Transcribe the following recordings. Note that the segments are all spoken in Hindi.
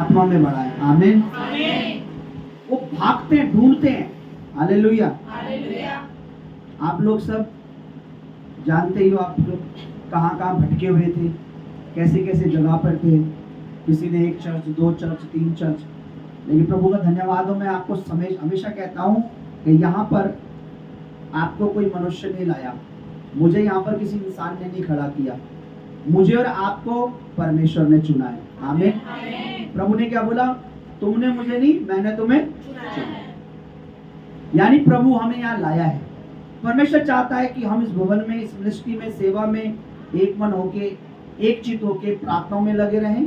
आत्मा में बढ़ाए। आमीन। वो भागते हैं, ढूंढते हैं। हालेलुया। आप लोग सब जानते ही हो, आप लोग कहाँ कहाँ भटके हुए थे, कैसे कैसे जगह पर थे। किसी ने 1 चर्च, 2 चर्च, 3 चर्च, लेकिन प्रभु का धन्यवाद हो। मैं आपको हमेशा कहता हूँ कि यहाँ पर आपको कोई मनुष्य नहीं लाया, मुझे यहाँ पर किसी इंसान ने नहीं खड़ा किया, मुझे और आपको परमेश्वर ने चुना है। आमीन। प्रभु ने क्या बोला? तुमने मुझे नहीं, मैंने तुम्हें चुना। यानी प्रभु हमें यहाँ लाया है। परमेश्वर चाहता है कि हम इस भवन में, इस मिनिस्ट्री में, सेवा में एक मन होके, एक चित होके प्रार्थनाओं में लगे रहें,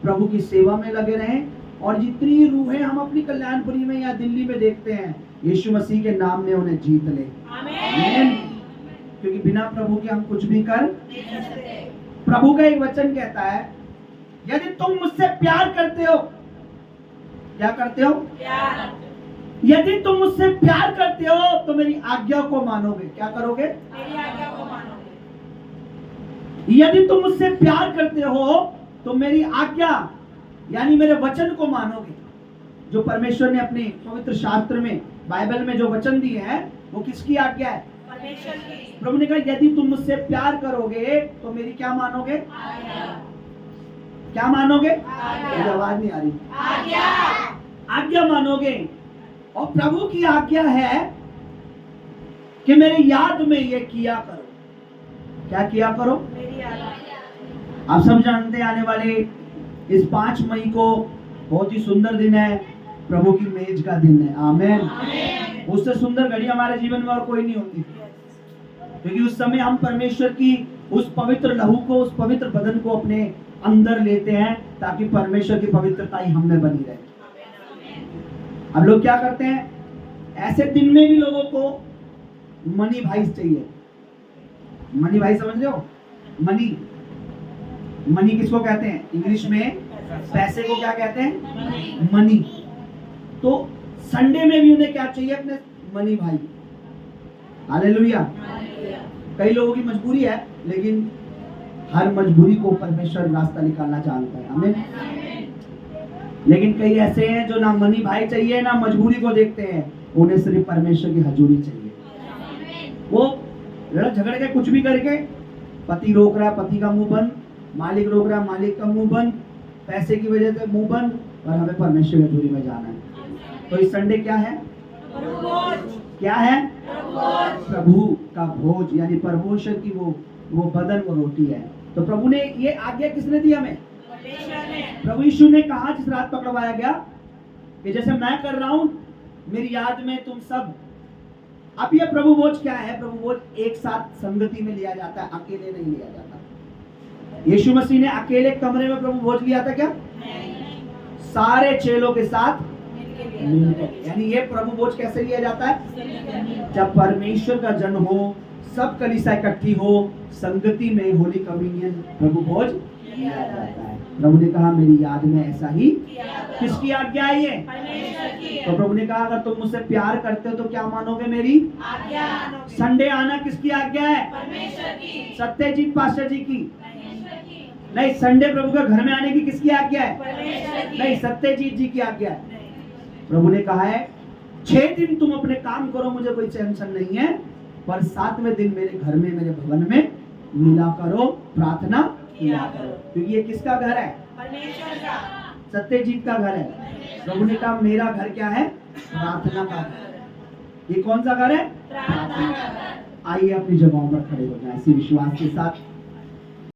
प्रभु की सेवा में लगे रहें। और जितनी रूहें हम अपनी कल्याणपुरी में या दिल्ली में देखते हैं, यीशु मसीह के नाम में उन्हें जीत ले। आमीन। क्योंकि बिना प्रभु के हम कुछ भी कर नहीं सकते। प्रभु का एक वचन कहता है, यदि तुम मुझसे प्यार करते हो, क्या करते हो? प्यार। यदि तुम मुझसे प्यार करते हो तो मेरी आज्ञा को मानोगे। क्या करोगे? मेरी आज्ञा को मानोगे। यदि तुम मुझसे प्यार करते हो तो मेरी आज्ञा यानी मेरे वचन को मानोगे। जो परमेश्वर ने अपने पवित्र शास्त्र में, बाइबल में जो वचन दिए हैं, वो किसकी आज्ञा है? परमेश्वर की। प्रभु ने कहा यदि तुम मुझसे प्यार करोगे तो मेरी क्या मानोगे? आज्ञा। क्या मानोगे? आज्ञा। आवाज नहीं आ रही। आज्ञा। आज्ञा मानोगे। और प्रभु की आज्ञा है कि मेरे याद में ये किया करो। क्या किया करो? मेरी आज्ञा। आप सब जानते हैं, आने वाले इस 5 मई को बहुत ही सुंदर दिन है, प्रभु की मेज का दिन है। आमीन। उससे सुंदर घड़ी हमारे जीवन में और कोई नहीं होती, क्योंकि उस समय हम परमेश्वर की उस पवित्र लहू को, उस पवित्र बदन को अपने अंदर लेते हैं, ताकि परमेश्वर की पवित्रता ही हम में बनी रहे। अब लोग क्या करते हैं, ऐसे दिन में भी लोगों को मनी भाई चाहिए। मनी भाई समझ रहे हो? मनी, मनी किसको कहते हैं? इंग्लिश में पैसे को क्या कहते हैं? मनी। तो संडे में भी उन्हें क्या चाहिए? अपने मनी भाई। हालेलुया। कई लोगों की मजबूरी है, लेकिन हर मजबूरी को परमेश्वर रास्ता निकालना जानता है। आमीन। लेकिन कई ऐसे हैं जो ना मनी भाई चाहिए, ना मजबूरी को देखते हैं, उन्हें सिर्फ परमेश्वर की हजूरी चाहिए। वो लड़ झगड़ के कुछ भी करके, पति रोक रहा है, पति का मुंह बंद, मालिक रोक रहा है, मालिक का मुंह बंद, पैसे की वजह से मुंह बंद, और हमें परमेश्वर की हजूरी में जाना है। तो इस संडे क्या है? क्या है? प्रभु का भोज, यानी परमेश्वर की वो बदन, वो रोटी है। तो प्रभु ने ये आज्ञा किसने दी हमें? प्रभु यीशु ने कहा जिस रात पकड़वाया गया कि जैसे मैं कर रहा हूं, मेरी याद में तुम सब। अब ये प्रभु भोज क्या है? प्रभु भोज एक साथ संगति में लिया जाता है, अकेले नहीं लिया जाता। यीशु मसीह ने अकेले कमरे में प्रभु भोज लिया था क्या? सारे चेलों के साथ मिलकर। यानी ये प्रभु भोज कैसे लिया जाता है? जब परमेश्वर का जन्म हो, सब कलीसिया इकट्ठी हो, संगति में होली कम्युनियन प्रभु भोज लिया जाता है। प्रभु ने कहा मेरी याद में ऐसा ही। किसकी आज्ञा है ये? परमेश्वर की। तो प्रभु ने कहा अगर तुम मुझसे प्यार करते हो तो क्या मानोगे? मेरी आज्ञा। संडे आना किसकी आज्ञा है? परमेश्वर की। सत्यजीत पास्टर जी की नहीं, संडे प्रभु के घर में आने की किसकी आज्ञा है? परमेश्वर की। नहीं, सत्यजीत जी की आज्ञा है। प्रभु ने कहा है 6 दिन तुम अपने काम करो, मुझे कोई टेंशन नहीं है, पर 7वें दिन मेरे घर में, मेरे भवन में मिला करो, प्रार्थना किया करो। क्योंकि ये किसका घर है? परमेश्वर का, सत्यजीत का घर है। प्रभु ने कहा मेरा घर क्या है? प्रार्थना का घर। ये कौन सा घर है? प्रार्थना का घर। आइए अपनी जगहों पर खड़े हो जाएं, इसी विश्वास के साथ।